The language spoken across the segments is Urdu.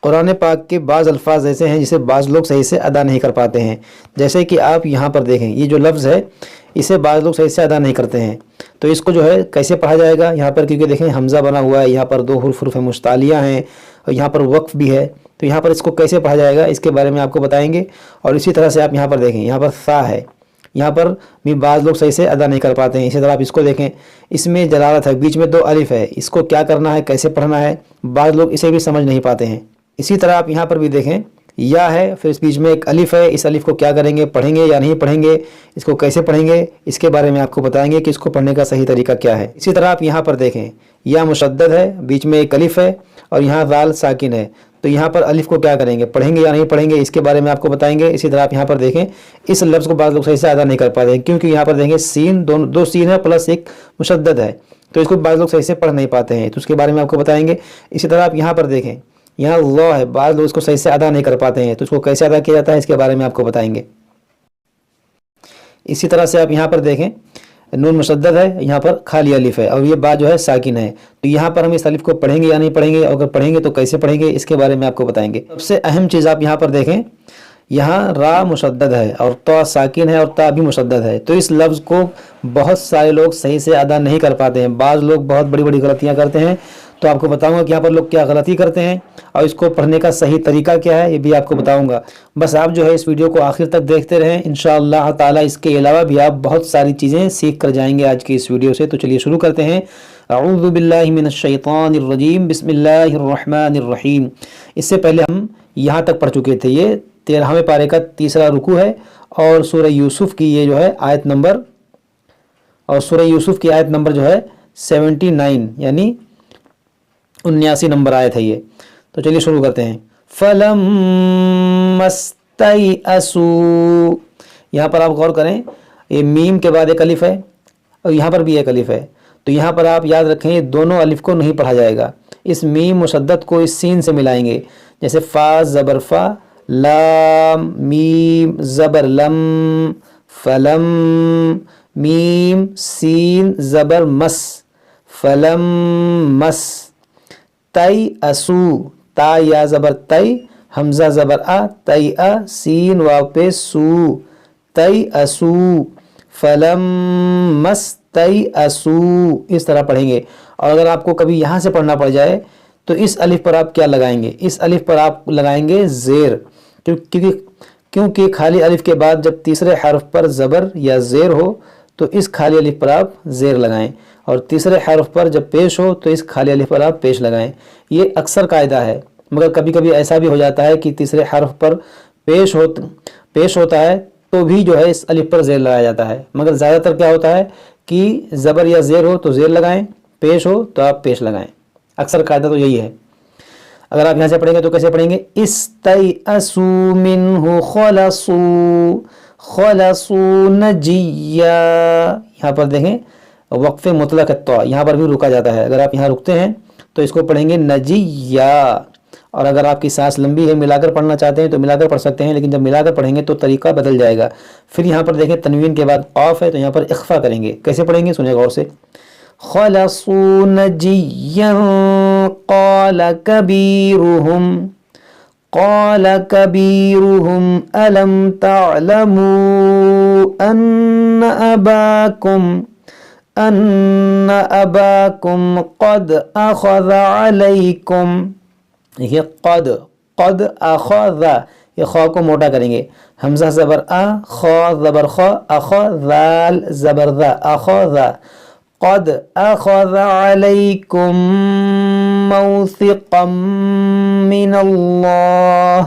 قرآن پاک کے بعض الفاظ ایسے ہیں جسے بعض لوگ صحیح سے ادا نہیں کر پاتے ہیں، جیسے کہ آپ یہاں پر دیکھیں یہ جو لفظ ہے اسے بعض لوگ صحیح سے ادا نہیں کرتے ہیں، تو اس کو جو ہے کیسے پڑھا جائے گا یہاں پر، کیونکہ دیکھیں حمزہ بنا ہوا ہے، یہاں پر 2 حروف مشتعلیہ ہیں اور یہاں پر وقف بھی ہے، تو یہاں پر اس کو کیسے پڑھا جائے گا اس کے بارے میں آپ کو بتائیں گے۔ اور اسی طرح سے آپ یہاں پر دیکھیں یہاں پر ثا ہے، یہاں پر بھی بعض لوگ صحیح سے ادا نہیں کر پاتے ہیں، اسی طرح آپ اس کو دیکھیں اس میں جلالت ہے، بیچ میں 2 الف ہے، اس کو کیا کرنا ہے کیسے پڑھنا ہے بعض لوگ اسے بھی سمجھ نہیں پاتے ہیں۔ اسی طرح آپ یہاں پر بھی دیکھیں یا ہے، پھر اس بیچ میں ایک الف ہے، اس الف کو کیا کریں گے، پڑھیں گے یا نہیں پڑھیں گے، اس کو کیسے پڑھیں گے اس کے بارے میں آپ کو بتائیں گے کہ اس کو پڑھنے کا صحیح طریقہ کیا ہے۔ اسی طرح آپ یہاں پر دیکھیں یا مشدد ہے، بیچ میں ایک الف ہے اور یہاں ذال ساکن ہے، تو یہاں پر الف کو کیا کریں گے، پڑھیں گے یا نہیں پڑھیں گے اس کے بارے میں آپ کو بتائیں گے۔ اسی طرح آپ یہاں پر دیکھیں اس لفظ کو بعض لوگ صحیح سے ادا نہیں کر پاتے ہیں، کیونکہ یہاں پر دیکھیں سین 2 سین ہے پلس ایک مشدد ہے، تو اس کو بعض لوگ صحیح سے پڑھ نہیں پاتے ہیں، تو اس کے بارے میں آپ کو بتائیں گے۔ اسی طرح آپ یہاں پر دیکھیں یہاں لا ہے، بعض لوگ اس کو صحیح سے ادا نہیں کر پاتے ہیں، تو اس کو کیسے ادا کیا جاتا ہے اس کے بارے میں آپ کو بتائیں گے۔ اسی طرح سے آپ یہاں پر دیکھیں نون مشدد ہے، یہاں پر خالی الف ہے اور یہ با جو ہے ساکن ہے، تو یہاں پر ہم اس الف کو پڑھیں گے یا نہیں پڑھیں گے، اور اگر پڑھیں گے تو کیسے پڑھیں گے اس کے بارے میں آپ کو بتائیں گے۔ سب سے اہم چیز آپ یہاں پر دیکھیں یہاں را مشدد ہے اور تا ساکن ہے اور تا بھی مشدد ہے، تو اس لفظ کو بہت سارے لوگ صحیح سے ادا نہیں کر پاتے ہیں، بعض لوگ بہت بڑی بڑی غلطیاں کرتے ہیں، تو آپ کو بتاؤں گا کہ یہاں پر لوگ کیا غلطی کرتے ہیں اور اس کو پڑھنے کا صحیح طریقہ کیا ہے یہ بھی آپ کو بتاؤں گا۔ بس آپ جو ہے اس ویڈیو کو آخر تک دیکھتے رہیں، انشاءاللہ تعالی اس کے علاوہ بھی آپ بہت ساری چیزیں سیکھ کر جائیں گے آج کی اس ویڈیو سے۔ تو چلیے شروع کرتے ہیں۔ اعوذ باللہ من الشیطان الرجیم، بسم اللہ الرحمن الرحیم۔ اس سے پہلے ہم یہاں تک پڑھ چکے تھے، یہ 13ویں پارے کا تیسرا رکوع ہے اور سورہ یوسف کی یہ جو ہے آیت نمبر، اور سورہ یوسف کی آیت نمبر جو ہے 79 یعنی 79 نمبر آیت ہے یہ۔ تو چلیے شروع کرتے ہیں۔ فَلَمَّا اسْتَيْأَسُوا، یہاں پر آپ غور کریں یہ میم کے بعد ایک الف ہے اور یہاں پر بھی ایک الف ہے، تو یہاں پر آپ یاد رکھیں یہ دونوں الف کو نہیں پڑھا جائے گا، اس میم مشدد کو اس سین سے ملائیں گے، جیسے فا زبر فا، لام میم زبر لم، فلم، میم سین زبر مس، فلم مس، تی اسو، تا یا زبر تی، حمزہ زبر آ، تی آ، سین واو پہ سو، تی اسو، فلم مس تی اسو، اس طرح پڑھیں گے۔ اور اگر آپ کو کبھی یہاں سے پڑھنا پڑ جائے تو اس الف پر آپ کیا لگائیں گے، اس الف پر آپ لگائیں گے زیر، کیونکہ خالی الف کے بعد جب تیسرے حرف پر زبر یا زیر ہو تو اس خالی الف پر آپ زیر لگائیں، اور تیسرے حرف پر جب پیش ہو تو اس خالی الف پر آپ پیش لگائیں۔ یہ اکثر قاعدہ ہے، مگر کبھی کبھی ایسا بھی ہو جاتا ہے کہ تیسرے حرف پر پیش ہوتا ہے تو بھی جو ہے اس الف پر زیر لگایا جاتا ہے، مگر زیادہ تر کیا ہوتا ہے کہ زبر یا زیر ہو تو زیر لگائیں، پیش ہو تو آپ پیش لگائیں، اکثر قاعدہ تو یہی ہے۔ اگر آپ یہاں سے پڑھیں گے تو کیسے پڑھیں گے، استیئسوا منہ خلصوا، خلصوا نجیا، یہاں پر دیکھیں وقف مطلق الطا، یہاں پر بھی رکا جاتا ہے، اگر آپ یہاں رکتے ہیں تو اس کو پڑھیں گے نجیا، اور اگر آپ کی سانس لمبی ہے ملا کر پڑھنا چاہتے ہیں تو ملا کر پڑھ سکتے ہیں، لیکن جب ملا کر پڑھیں گے تو طریقہ بدل جائے گا۔ پھر یہاں پر دیکھیں تنوین کے بعد قاف ہے تو یہاں پر اخفا کریں گے، کیسے پڑھیں گے سنیں غور سے، خلصوا نجیا قال كبيرهم ألم تعلموا أن أباكم قد أخذ عليكم، دیکھیے قد أخذ، یہ خا کو موٹا کریں گے، حمزہ زبر آ، خا زبر خا، ذال زبر ذا، أخذ، قد اخذ علیکم موثقا من اللہ،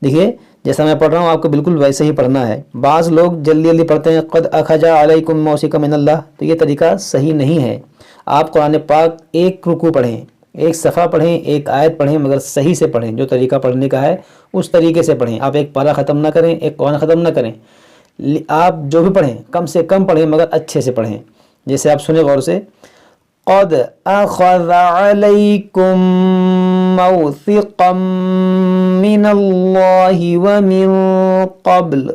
دیکھیے جیسا میں پڑھ رہا ہوں آپ کو بالکل ویسے ہی پڑھنا ہے۔ بعض لوگ جلدی جلدی پڑھتے ہیں قد اخذ علیکم موثقا من اللہ، تو یہ طریقہ صحیح نہیں ہے۔ آپ قرآن پاک ایک رکوع پڑھیں، ایک صفحہ پڑھیں، ایک آیت پڑھیں، مگر صحیح سے پڑھیں، جو طریقہ پڑھنے کا ہے اس طریقے سے پڑھیں۔ آپ ایک پارہ ختم نہ کریں، ایک قرآن ختم نہ کریں، آپ جو بھی پڑھیں کم سے کم پڑھیں مگر اچھے سے پڑھیں، جیسے آپ سنیں غور سے، قد اخذ علیکم موثقا من اللہ ومن قبل۔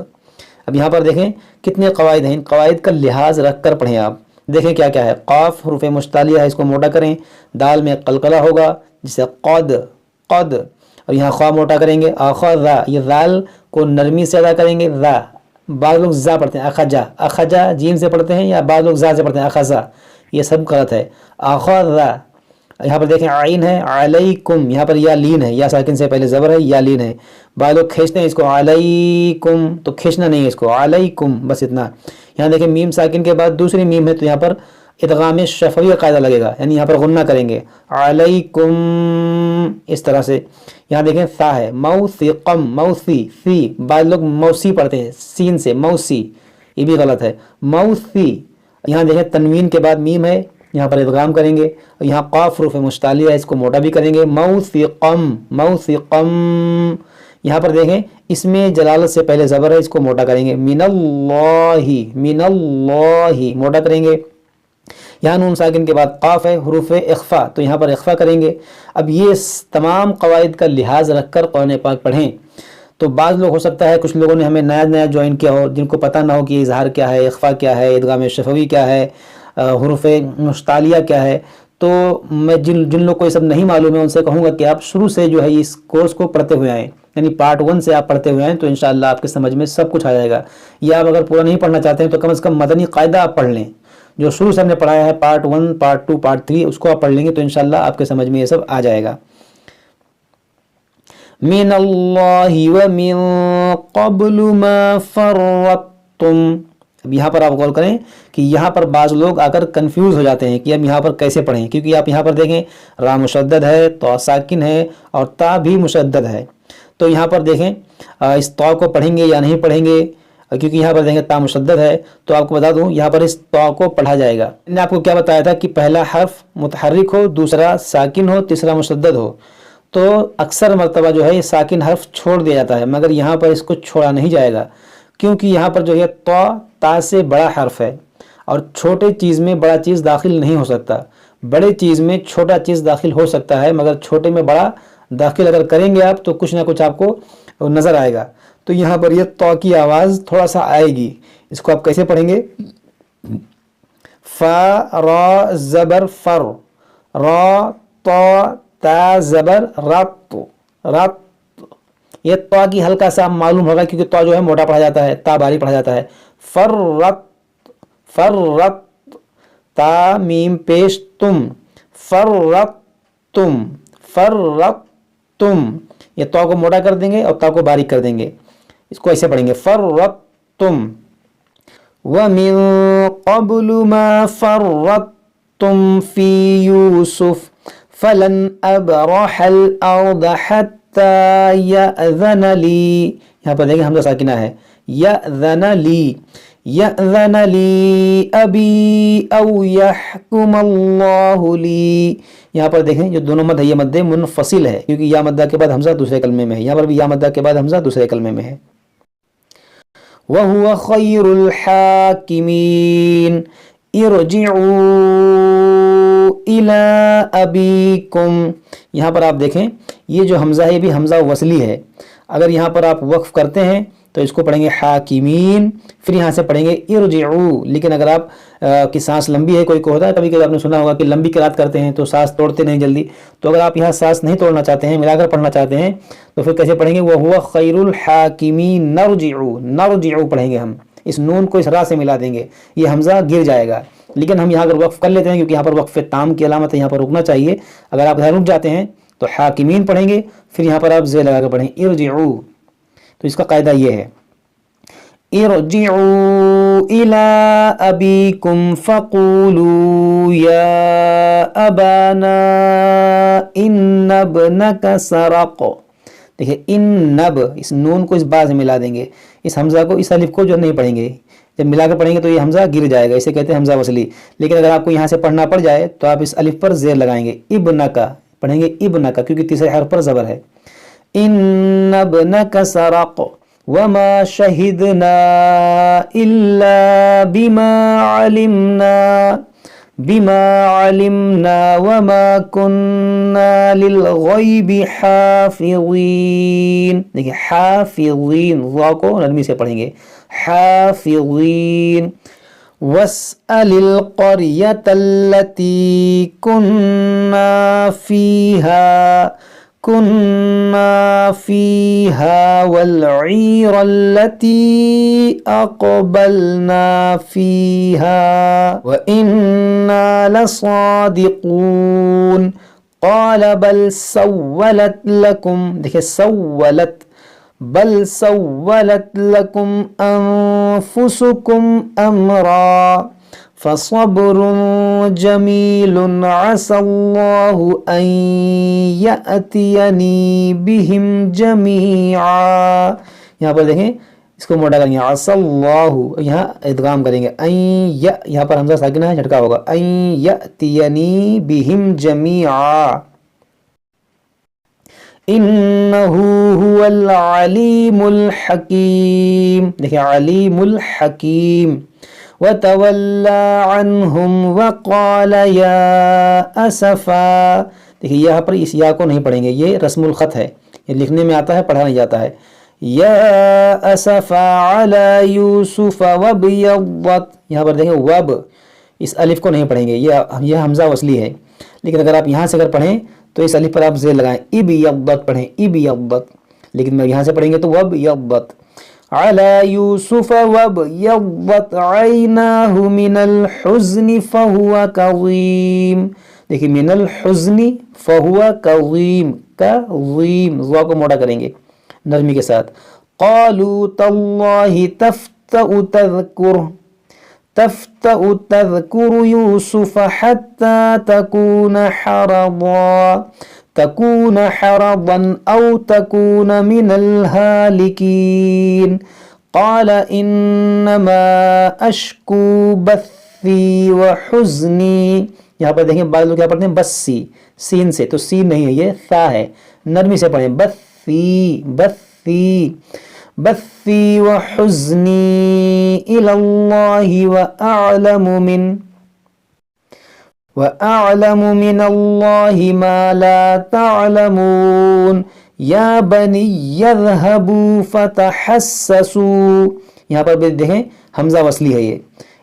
اب یہاں پر دیکھیں کتنے قواعد ہیں، ان قواعد کا لحاظ رکھ کر پڑھیں۔ آپ دیکھیں کیا کیا ہے، قاف حروف مشتعلیہ ہے، اس کو موٹا کریں، دال میں قلقلہ ہوگا جسے قد، اور یہاں خواہ موٹا کریں گے اخذا، یہ ذال کو نرمی سے ادا کریں گے ذا، بعض لوگ زا پڑھتے ہیں اخجا، اخجا جیم سے پڑھتے ہیں یا بعض لوگ زا سے پڑھتے ہیں اخذا، یہ سب غلط ہے اخذا۔ یہاں پر دیکھیں عین ہے علیکم، یہاں پر یا لین ہے، یا ساکن سے پہلے زبر ہے یا لین ہے، بعض لوگ کھینچتے ہیں اس کو علیکم، تو کھینچنا نہیں ہے اس کو علیکم، بس اتنا۔ یہاں دیکھیں میم ساکن کے بعد دوسری میم ہے تو یہاں پر ادغام شفوی کا قاعدہ لگے گا، یعنی یہاں پر غنہ کریں گے علیکم اس طرح سے۔ یہاں دیکھیں ثا ہے موثقم، موسی سی، بعض لوگ موسی پڑھتے ہیں سین سے موسی، یہ بھی غلط ہے موسی۔ یہاں دیکھیں تنوین کے بعد میم ہے، یہاں پر ادغام کریں گے، اور یہاں قاف حروف مشتعلیہ ہے، اس کو موٹا بھی کریں گے موثقم، موثقم۔ یہاں پر دیکھیں اس میں جلالت سے پہلے زبر ہے، اس کو موٹا کریں گے من اللہ، من اللہ موٹا کریں گے۔ یہاں نون ساکن کے بعد قاف ہے حروف اخفا، تو یہاں پر اخفا کریں گے۔ اب یہ تمام قواعد کا لحاظ رکھ کر قرآن پاک پڑھیں۔ تو بعض لوگ ہو سکتا ہے کچھ لوگوں نے ہمیں نیا نیا جوائن کیا ہو، جن کو پتہ نہ ہو کہ اظہار کیا ہے، اخفا کیا ہے، ادغام شفوی کیا ہے، حروف مشتعلیہ کیا ہے، تو میں جن لوگ کو یہ سب نہیں معلوم ہے ان سے کہوں گا کہ آپ شروع سے جو ہے اس کورس کو پڑھتے ہوئے آئیں، یعنی پارٹ 1 سے آپ پڑھتے ہوئے آئیں تو انشاءاللہ آپ کے سمجھ میں سب کچھ آ جائے گا۔ یا آپ اگر پورا نہیں پڑھنا چاہتے ہیں تو کم از کم مدنی قاعدہ آپ پڑھ لیں، جو شروع سے ہم نے پڑھایا ہے پارٹ 1 پارٹ 2 پارٹ 3، اس کو آپ پڑھ لیں گے تو انشاءاللہ آپ کے سمجھ میں یہ سب آ جائے گا۔ من اللہ ومن قبل ما فرطتم، اب یہاں پر آپ غور کریں کہ یہاں پر بعض لوگ آ کر کنفیوز ہو جاتے ہیں کہ اب یہاں پر کیسے پڑھیں، کیونکہ آپ یہاں پر دیکھیں را مشدد ہے، تو ساکن ہے اور تا بھی مشدد ہے، تو یہاں پر دیکھیں اس تا کو پڑھیں گے یا نہیں پڑھیں گے، کیونکہ یہاں پر دیکھیں تا مشدد ہے، تو آپ کو بتا دوں یہاں پر اس تا کو پڑھا جائے گا۔ میں نے آپ کو کیا بتایا تھا کہ پہلا حرف متحرک ہو، دوسرا ساکن ہو، تیسرا مشدد ہو، تو اکثر مرتبہ جو ہے یہ ساکن حرف چھوڑ دیا جاتا ہے، مگر یہاں پر اس کو چھوڑا نہیں جائے گا، کیونکہ یہاں پر جو ہے تا سے بڑا حرف ہے، اور چھوٹے چیز میں بڑا چیز داخل نہیں ہو سکتا، بڑے چیز میں چھوٹا چیز داخل ہو سکتا ہے، مگر چھوٹے میں بڑا داخل اگر کریں گے آپ تو کچھ نہ کچھ آپ کو نظر آئے گا۔ تو یہاں پر یہ تو کی آواز تھوڑا سا آئے گی، اس کو آپ کیسے پڑھیں گے؟ فا را زبر فر، را تا تا زبر رت، رت، یہ تا کی ہلکا سا معلوم ہوگا کیونکہ تا جو ہے موٹا پڑھا جاتا ہے، تا باریک پڑھا جاتا ہے۔ فرت، فرت، تا میم پیش تم، فرت تم، فرت تم، یہ تا کو موٹا کر دیں گے اور تا کو باریک کر دیں گے، اس کو ایسے پڑھیں گے فرت تم۔ وَمِن قَبْلُ مَا فَرَّطْتُمْ فِي يُوسُفَ فَلَنْ أَبْرَحَ الْأَرْضَ حَتَّى يَأْذَنَ لِي، یہاں پر دیکھیں حمزہ ساکنہ ہے، يَأْذَنَ لِي، يَأْذَنَ لِي أَبِي أَوْ يَحْكُمَ اللَّهُ لِي، یہاں پر دیکھیں جو دونوں مد ہے یہ مد منفصل ہے، کیونکہ یا مدہ کے بعد حمزہ دوسرے کلمے میں ہے، یہاں پر بھی یا مدہ کے بعد حمزہ دوسرے کلمے میں ہے۔ وَهُوَ خَيْرُ الْحَاكِمِينَ ارجعوا إِلَىٰ أَبِيكُمْ، یہاں پر آپ دیکھیں یہ جو حمزہ ہے یہ بھی حمزہ وصلی ہے، اگر یہاں پر آپ وقف کرتے ہیں تو اس کو پڑھیں گے حاکمین، پھر یہاں سے پڑھیں گے ارجعوا، لیکن اگر آپ کی سانس لمبی ہے، کوئی کو ہوتا ہے کبھی کبھی آپ نے سنا ہوگا کہ لمبی قرات کرتے ہیں تو سانس توڑتے نہیں جلدی، تو اگر آپ یہاں سانس نہیں توڑنا چاہتے ہیں، ملا کر پڑھنا چاہتے ہیں تو پھر کیسے پڑھیں گے؟ وَهُوَ خَيْرُ الْحَاكِمِينَ نَرْجِعُوا، نَرْجِعُوا پڑھیں گے ہم، اس نون کو اس را سے ملا دیں گے، یہ حمزہ گر جائے گا، لیکن ہم یہاں اگر وقف کر لیتے ہیں کیونکہ یہاں پر وقف تام کی علامت ہے، یہاں پر رکنا چاہیے، اگر آپ ادھر رک جاتے ہیں تو حاکمین پڑھیں گے، پھر یہاں پر آپ زیر لگا کر پڑھیں ارجعوا، تو اس کا قاعدہ یہ ہے ارجعوا إلى أبيكم فقولوا يا أبانا إن ابنك سرق، دیکھیں ان نب، اس نون کو اس با سے ملا دیں گے، اس حمزہ کو اس الف کو جو نہیں پڑھیں گے، جب ملا کر پڑھیں گے تو یہ حمزہ گر جائے گا، اسے کہتے ہیں حمزہ وصلی، لیکن اگر آپ کو یہاں سے پڑھنا پڑ جائے تو آپ اس الف پر زیر لگائیں گے، ابنک پڑھیں گے، ابنک کیونکہ تیسرے حرف پر زبر ہے، ان ابنک سرق وما شهدنا إلا بما علمنا وما كنا للغيب حافظين، دیکھیں حافظین، ضا کو نرمی سے پڑھیں گے حافظین۔ واسأل القرية التي كنا فيها والعير التي أقبلنا فيها وإنا لصادقون قال بل سولت لكم، دیکھیں سولت، بل سولت لكم أنفسكم أمرا فصبر جمیل عسى الله أن يأتيني بهم جميعا. یہاں پر دیکھیں اس کو موٹا کریں گے، عسى الله، یہاں ادغام کریں گے، یہاں پر حمزہ ساکنہ ہے، جھٹکا ہوگا، أن يأتيني بهم جميعا انه هو العلیم الحکیم. دیکھیں علیم الحکیم. وتولى عنهم وقال يا اسفا. دیکھیں یہاں پر اس یا کو نہیں پڑھیں گے، یہ رسم الخط ہے، یہ لکھنے میں آتا ہے، پڑھا نہیں جاتا ہے. یا اسفا علی یوسف وابیضت. یہاں پر دیکھیں وب، اس الف کو نہیں پڑھیں گے، یہ حمزہ وصلی ہے، لیکن اگر آپ یہاں سے اگر پڑھیں تو اس الف پر آپ زیر لگائیں، ابیضت پڑھیں، ابیضت، لیکن میں یہاں سے پڑھیں گے تو وابیضت. علی یوسف وابیضت عیناہ من الحزن فہو کظیم. دیکھیں من الحزن فہو کظیم، کظیم، ضا کو موٹا کریں گے نرمی کے ساتھ. قالوا تاللہ تفتأ تذکر یوسف حتی تکون حرضا او تکون من الہالکین. قال انما اشکو بثی وحزنی. یہاں پر دیکھیں بعض لوگ کیا پڑھتے ہیں بسی، سین سے، تو سین نہیں ہے، یہ ثا ہے، نرمی سے پڑھیں، بثی بثی بثی وحزنی الی اللہ وأعلم من اللہ ما لا تعلمون. یا بنی یذهبوا فتحسسوا. یہاں پر بھی دیکھیں حمزہ وصلی ہے،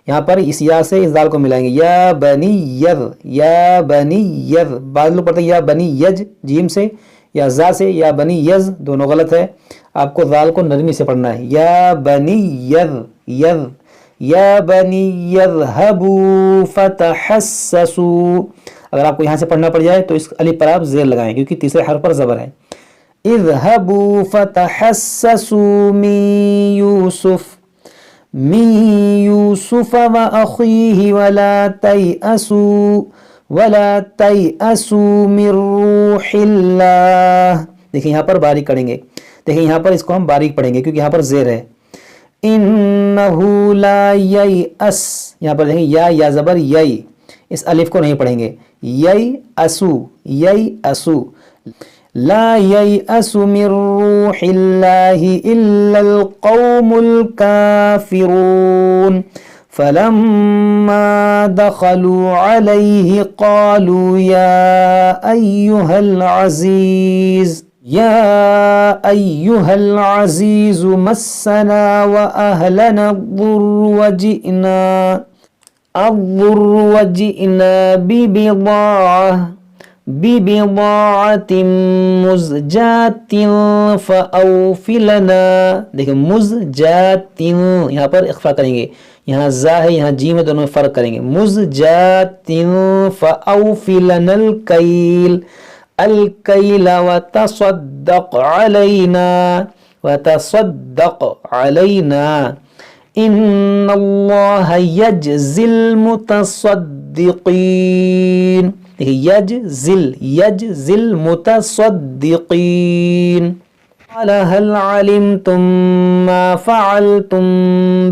یہاں پر اس یا سے اس دال کو ملائیں گے، یا بنی یذ، یا بنی یذ. بعض لوگ پڑھتے ہیں یا بنی یج جیم سے، یا زا سے، یا بنی یز، دونوں غلط ہے، آپ کو دال کو نرمی سے پڑھنا ہے. یا بنی یذ، یذ، یا بنی یذهبوا فتحسسوا. اگر آپ کو یہاں سے پڑھنا پڑ جائے تو اس الف پر آپ زیر لگائیں، کیونکہ تیسرے حرف پر زبر ہے. اذهبوا فتحسسوا من یوسف وأخیہ ولا تیأسوا من روح اللہ. دیکھیں یہاں پر باریک کریں گے، دیکھیں یہاں پر اس کو ہم باریک پڑھیں گے کیونکہ یہاں پر زیر ہے. انہو لا ییأس. یہاں پر دیکھیں یا زبر یئی، اس الف کو نہیں پڑھیں گے، ییأسو، ییأسو. لا ییأس من روح اللہ الا القوم الکافرون. فلما دخلوا علیہ قالوا یا ایہا العزیز مسنا وأہلنا الضر وجئنا ببضاعة مزجاة فأوف لنا. دیکھیں مزجاة، یہاں پر اخفا کریں گے، یہاں زا ہے یہاں جیم ہے، دونوں میں فرق کریں گے. مزجاة فأوف لنا الکیل وتصدق علینا ان اللہ یجزی المتصدقین. یجزی المتصدقین. قال هل علمتم ما فعلتم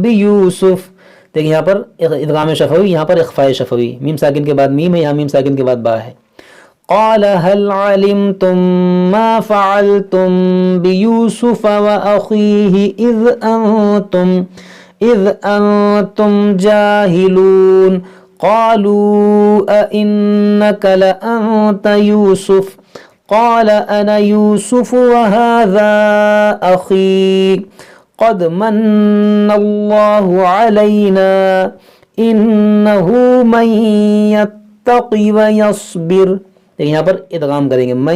بیوسف. دیکھیں یہاں پر ادغام شفوی، یہاں پر اخفاء شفوی، میم ساکن کے بعد میم ہے، یہاں میم ساکن کے بعد با ہے. قال هل علمتم ما فعلتم بيوسف وأخيه إذ أنتم جاهلون. قالوا أئنك لأنت يوسف قال أنا يوسف وهذا أخي قد من الله علينا إنه من يتقي ويصبر. یہاں پر ادغام کریں گے، من